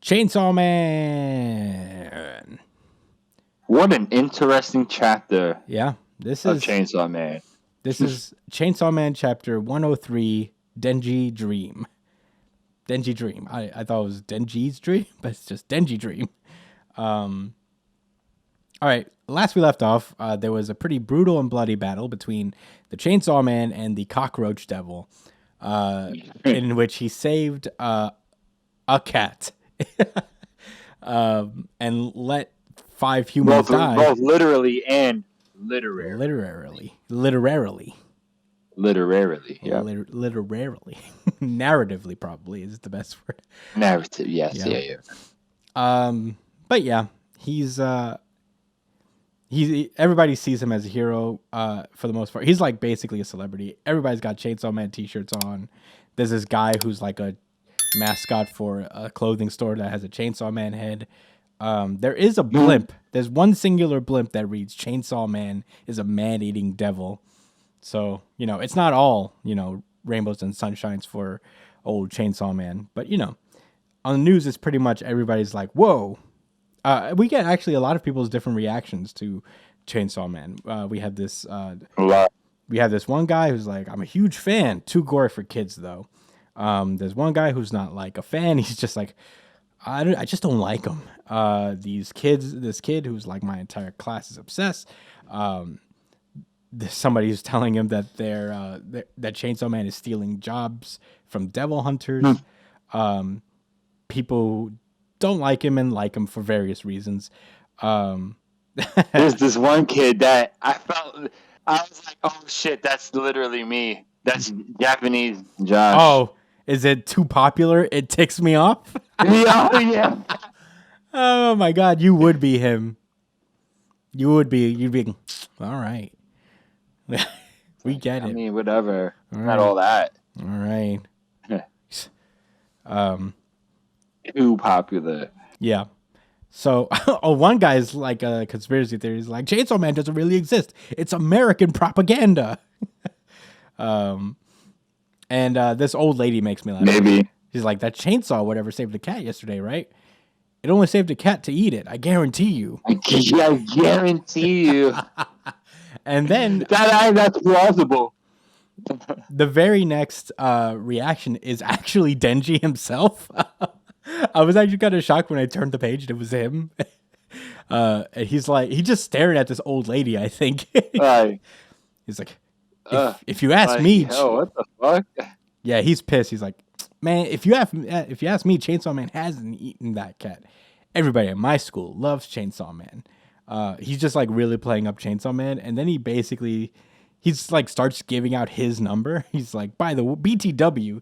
Chainsaw Man. What an interesting chapter. Yeah, this is Chainsaw Man. This is Chainsaw Man chapter 103, Denji Dream. Denji Dream. I thought it was Denji's Dream, but it's just Denji Dream. All right, last we left off, there was a pretty brutal and bloody battle between the Chainsaw Man and the Cockroach Devil, in which he saved a cat and let 5 humans die. Both literally and literarily. Yeah. Literarily. Narratively, probably is the best word. Narrative, yes, yeah. But yeah, he's everybody sees him as a hero for the most part. He's like basically a celebrity. Everybody's got Chainsaw Man t-shirts on. There's this guy who's like a mascot for a clothing store that has a Chainsaw Man head. There is a blimp. There's one singular blimp that reads Chainsaw Man is a man-eating devil. So, it's not all, rainbows and sunshines for old Chainsaw Man. But, on the news, it's pretty much everybody's like, whoa. We get actually a lot of people's different reactions to Chainsaw Man. We have this one guy who's like, I'm a huge fan. Too gory for kids, though. There's one guy who's not like a fan. He's just like, I just don't like him. This kid who's like my entire class is obsessed. Somebody who's telling him that that Chainsaw Man is stealing jobs from devil hunters. People don't like him and like him for various reasons. There's this one kid that I was like, oh shit, that's literally me. That's Japanese Josh. Oh, is it too popular? It ticks me off? Yeah. Oh my God, you would be him. You'd be, all right. We get it. I mean, whatever. Not all that. All right. Too popular. Yeah. So, one guy's like a conspiracy theory. He's like, Chainsaw Man doesn't really exist. It's American propaganda. And this old lady makes me laugh. Maybe. She's like, that chainsaw whatever saved the cat yesterday, right? It only saved a cat to eat it. I guarantee you. I guarantee you. And then that's plausible. The very next reaction is actually Denji himself. I was actually kind of shocked when I turned the page and it was him. And he's like, he just stared at this old lady, I think. He's like, if you ask me, what the fuck? Yeah, he's pissed. He's like, man, if you ask me, Chainsaw Man hasn't eaten that cat. Everybody at my school loves Chainsaw Man. He's just like really playing up Chainsaw Man, and then he's like starts giving out his number. He's like, by the BTW,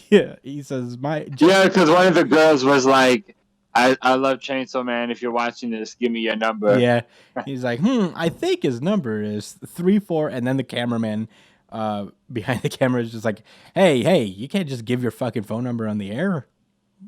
yeah. He says because one of the girls was like, I love Chainsaw Man. If you're watching this, give me your number. Yeah, he's like, I think his number is 34, and then the cameraman behind the camera is just like, hey, you can't just give your fucking phone number on the air.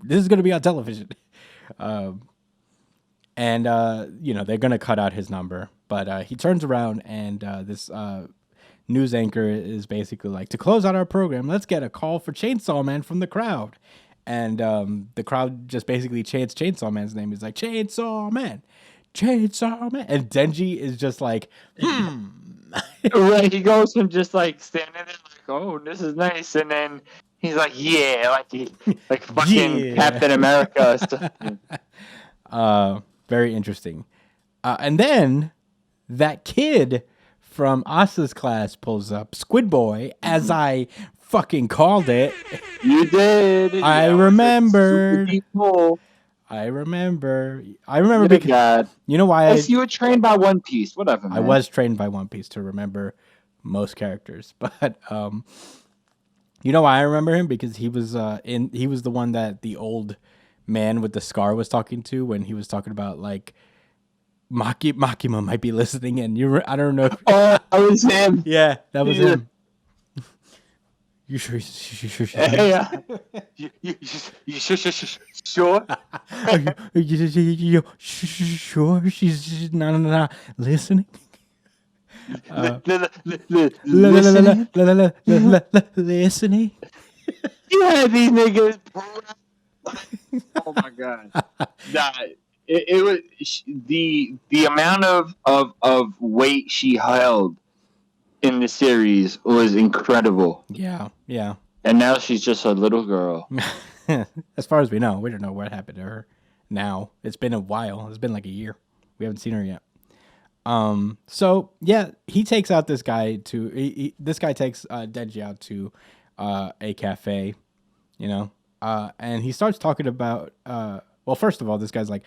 This is gonna be on television. And they're gonna cut out his number, but he turns around and this news anchor is basically like, to close out our program, let's get a call for Chainsaw Man from the crowd. And the crowd just basically chants Chainsaw Man's name. He's like, Chainsaw Man, Chainsaw Man. And Denji is just like, Right, he goes from just like standing there like, oh, this is nice. And then he's like, yeah, like fucking Captain America. Very interesting. And then that kid from Asa's class pulls up, Squid Boy, as I fucking called it. You did. I remember. I remember because you know why you were trained by One Piece. Whatever. Man. I was trained by One Piece to remember most characters, but you know why I remember him? Because he was the one that the old man with the scar was talking to when he was talking about like Makima might be listening, and I don't know. Oh, that was him. Yeah, that was him. You sure? Yeah. You sure? Sure, she's not listening. Listening. Yeah, these niggas. Oh my god. Nah, it was the amount of weight she held in the series was incredible. Yeah, yeah. And now she's just a little girl. As far as we know, we don't know what happened to her. Now it's been a while. It's been like a year. We haven't seen her yet. So yeah, he takes out this guy to. This guy takes Denji out to a cafe, you know, and he starts talking about. Well, first of all, this guy's like,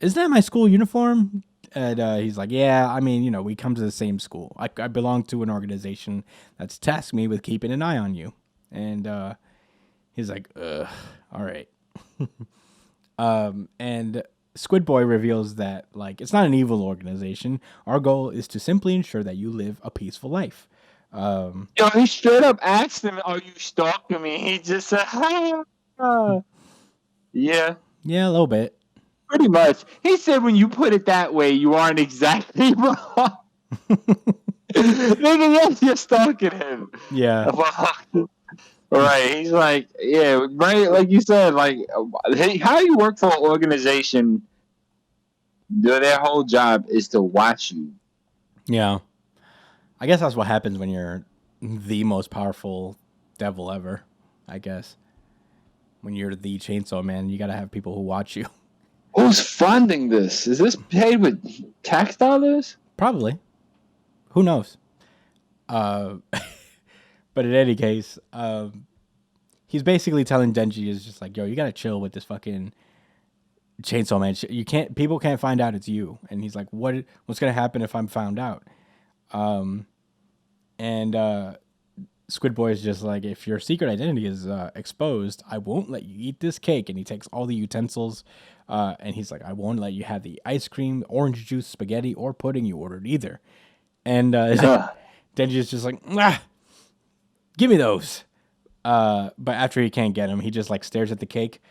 "Is that my school uniform?" And he's like, "Yeah, I mean, you know, we come to the same school. I belong to an organization that's tasked me with keeping an eye on you." And he's like, "Ugh, all right." And Squid Boy reveals that like it's not an evil organization. Our goal is to simply ensure that you live a peaceful life. Yo, he straight up asked him, "Are you stalking me?" He just said, "Yeah, Yeah, a little bit. pretty much." He said, "When you put it that way, you aren't exactly wrong." Nigga, yes, you're stalking him. Yeah, Right. He's like, yeah, right. Like you said, like, hey, how you work for an organization? Their whole job is to watch you. yeah. I guess that's what happens when you're the most powerful devil ever. I guess when you're the Chainsaw Man, you gotta have people who watch you. Who's funding this? Is this paid with tax dollars? Probably. Who knows? Uh, but in any case, he's basically telling Denji is just like, yo, you gotta chill with this fucking Chainsaw Man shit. You can't. People can't find out it's you. And he's like, what's gonna happen if I'm found out? And Squid Boy is just like, if your secret identity is exposed, I won't let you eat this cake. And he takes all the utensils, and he's like, I won't let you have the ice cream, orange juice, spaghetti, or pudding you ordered either. And Denji is just like, give me those. But after he can't get him, he just like stares at the cake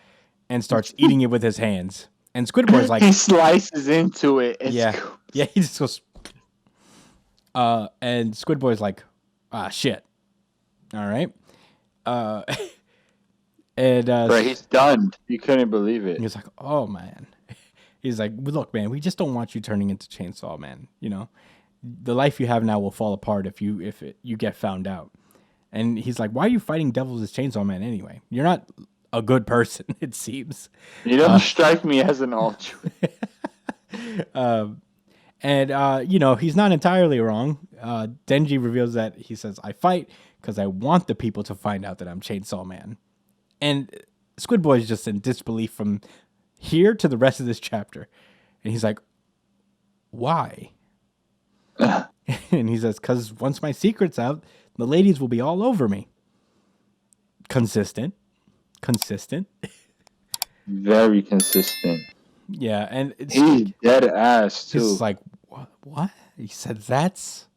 and starts eating it with his hands. And Squid Boy's like, he slices into it. And yeah, he just goes. And Squid Boy's like, shit. All right. And right, he's stunned. You couldn't believe it. he's like, oh man. He's like, look, man, we just don't want you turning into Chainsaw Man. You know, the life you have now will fall apart if you get found out. And he's like, why are you fighting devils as Chainsaw Man anyway? You're not a good person, it seems. You don't strike me as an altruist. And you know, he's not entirely wrong. Denji reveals that he says, I fight because I want the people to find out that I'm Chainsaw Man. And Squid Boy is just in disbelief from here to the rest of this chapter. And he's like, why? And he says, because once my secret's out, the ladies will be all over me. Consistent. Very consistent. Yeah, and he's dead ass too. He's like, what? He said that's...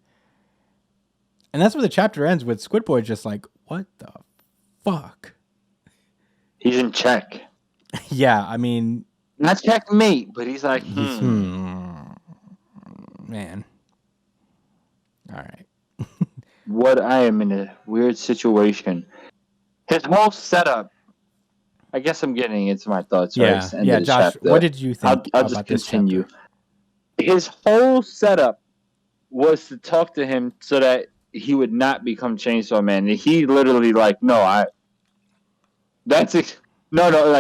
And that's where the chapter ends with Squid Boy just like, what the fuck? He's in check. Yeah, I mean... Not checkmate, but he's like, Man. All right. What I am in a weird situation. His whole setup. I guess I'm getting into my thoughts. Yeah, right? yeah. Josh, chapter. What did you think I'll about just this continue. chapter? His whole setup was to talk to him so that he would not become Chainsaw Man. And he literally like, like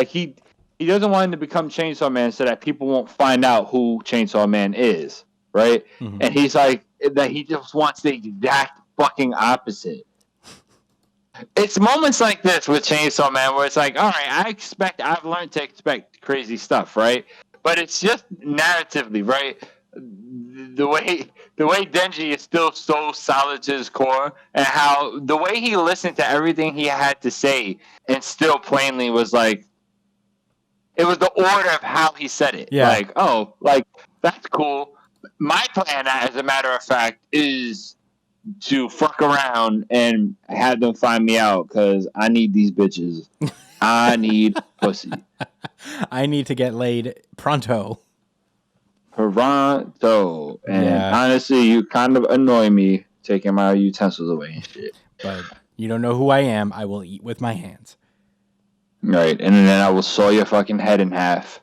he doesn't want him to become Chainsaw Man so that people won't find out who Chainsaw Man is, right? Mm-hmm. And he's like that he just wants the exact fucking opposite. It's moments like this with Chainsaw Man where it's like, all right, I've learned to expect crazy stuff, right? But it's just narratively, right? The way Denji is still so solid to his core, and how the way he listened to everything he had to say and still plainly was like, it was the order of how he said it. Yeah. Like, oh, like, that's cool. My plan, as a matter of fact, is to fuck around and have them find me out because I need these bitches. I need pussy. I need to get laid pronto. Pronto. And honestly, you kind of annoy me taking my utensils away and shit. But you don't know who I am. I will eat with my hands. Right, and then I will saw your fucking head in half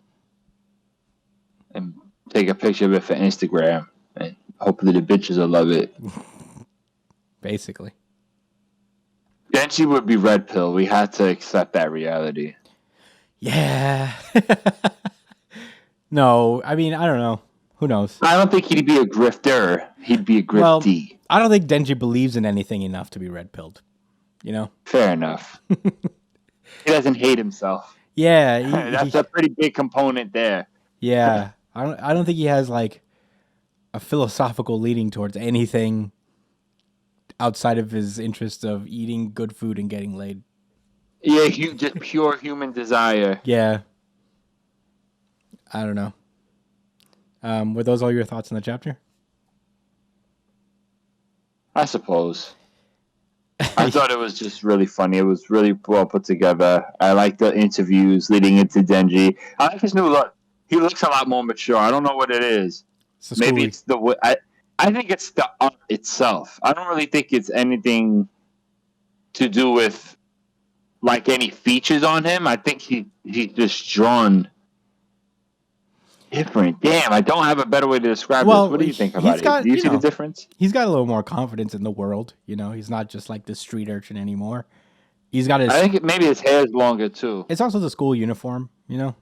and take a picture of it for Instagram, and hopefully the bitches will love it. Basically. Then she would be red pill. We had to accept that reality. Yeah. No, I mean, I don't know. Who knows? I don't think he'd be a grifter. He'd be a griftee. Well, I don't think Denji believes in anything enough to be red pilled. You know? Fair enough. He doesn't hate himself. Yeah, That's a pretty big component there. Yeah, I don't think he has like a philosophical leaning towards anything outside of his interest of eating good food and getting laid. Yeah, just pure human desire. Yeah. I don't know. Were those all your thoughts on the chapter? I suppose. I thought it was just really funny. It was really well put together. I like the interviews leading into Denji. I like his new look. He looks a lot more mature. I don't know what it is. Maybe it's the way. I think it's the art itself. I don't really think it's anything to do with like any features on him. I think he's just drawn different. Damn, I don't have a better way to describe this. What do you think about it? Do you see the difference? He's got a little more confidence in the world. You know, he's not just like this street urchin anymore. He's got his. I think maybe his hair is longer too. It's also the school uniform. You know,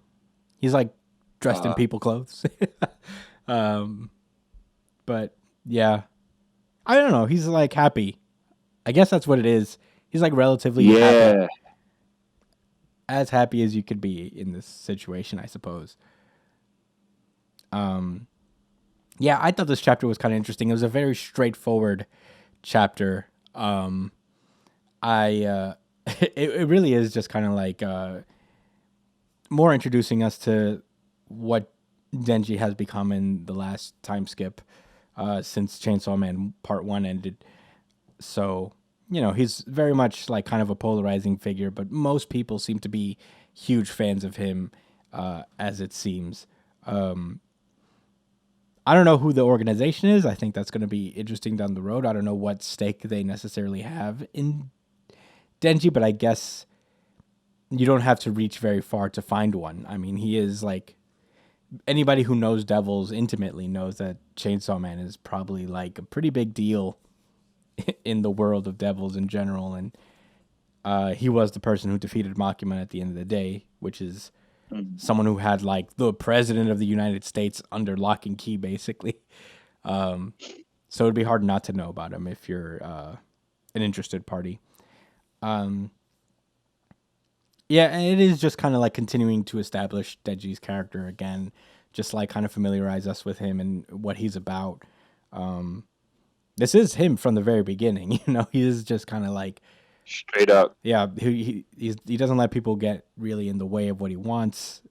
he's like dressed in people clothes. But yeah, I don't know. He's like happy. I guess that's what it is. He's like relatively happy. As happy as you could be in this situation, I suppose. Yeah, I thought this chapter was kind of interesting. It was a very straightforward chapter. It really is just kind of like more introducing us to what Denji has become in the last time skip since Chainsaw Man Part 1 ended. So, you know, he's very much like kind of a polarizing figure, but most people seem to be huge fans of him, as it seems. I don't know who the organization is. I think that's going to be interesting down the road. I don't know what stake they necessarily have in Denji, but I guess you don't have to reach very far to find one. I mean, he is like, anybody who knows Devils intimately knows that Chainsaw Man is probably like a pretty big deal in the world of Devils in general. And he was the person who defeated Makima at the end of the day, which is someone who had like the president of the United States under lock and key, basically. So it'd be hard not to know about him if you're an interested party. Yeah, and it is just kind of like continuing to establish Denji's character again, just like kind of familiarize us with him and what he's about. This is him from the very beginning, you know. He is just kind of like straight up. Yeah, he doesn't let people get really in the way of what he wants,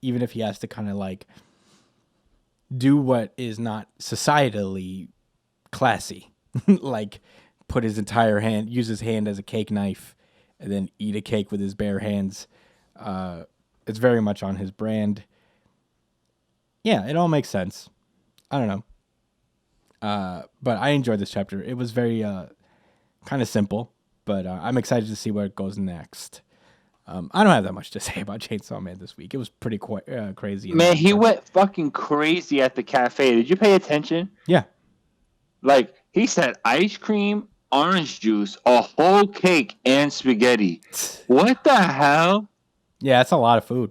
even if he has to kind of like do what is not societally classy, like put his entire hand, use his hand as a cake knife, and then eat a cake with his bare hands. It's very much on his brand. Yeah, it all makes sense. I don't know. But I enjoyed this chapter. It was very kind of simple, but I'm excited to see where it goes next. I don't have that much to say about Chainsaw Man this week. It was pretty crazy. Man, he went fucking crazy at the cafe. Did you pay attention? Yeah. Like, he said ice cream, orange juice, a whole cake, and spaghetti. What the hell? Yeah, that's a lot of food.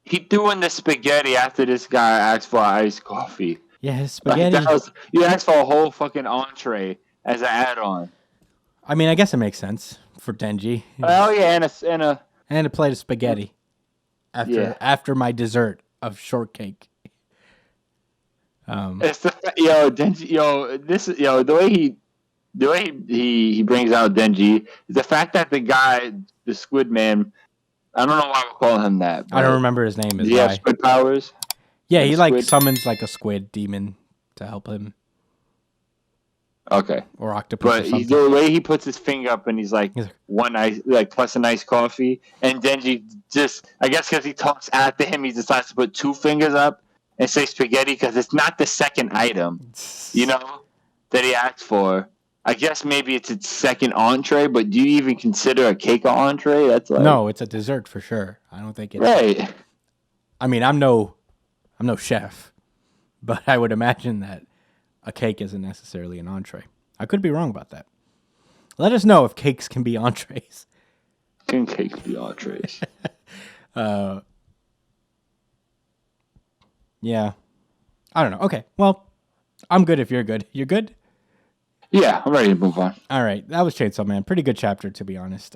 He threw in the spaghetti after this guy asked for iced coffee. Yeah, his spaghetti. Like you asked for a whole fucking entree as an add-on. I mean, I guess it makes sense for Denji. Oh yeah, and a plate of spaghetti after my dessert of shortcake. It's the way he brings out Denji, the fact that the guy, the Squid Man, I don't know why we call him that. I don't remember his name. Does he have squid powers? Yeah, he like summons like a squid demon to help him. Okay. Or octopus. But the way he puts his finger up and he's like one ice, like plus a nice coffee, and Denji just, I guess because he talks after him, he decides to put two fingers up and say spaghetti because it's not the second item, you know, that he asked for. I guess maybe it's its second entree, but do you even consider a cake an entree? That's like No, it's a dessert for sure. I don't think it's right. I mean, I'm no chef, but I would imagine that a cake isn't necessarily an entree. I could be wrong about that. Let us know if cakes can be entrees. Can cakes be entrees? Yeah. I don't know. Okay. Well, I'm good if you're good. You're good? Yeah, I'm ready to move on. All right. That was Chainsaw Man. Pretty good chapter, to be honest.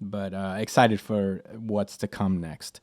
But excited for what's to come next.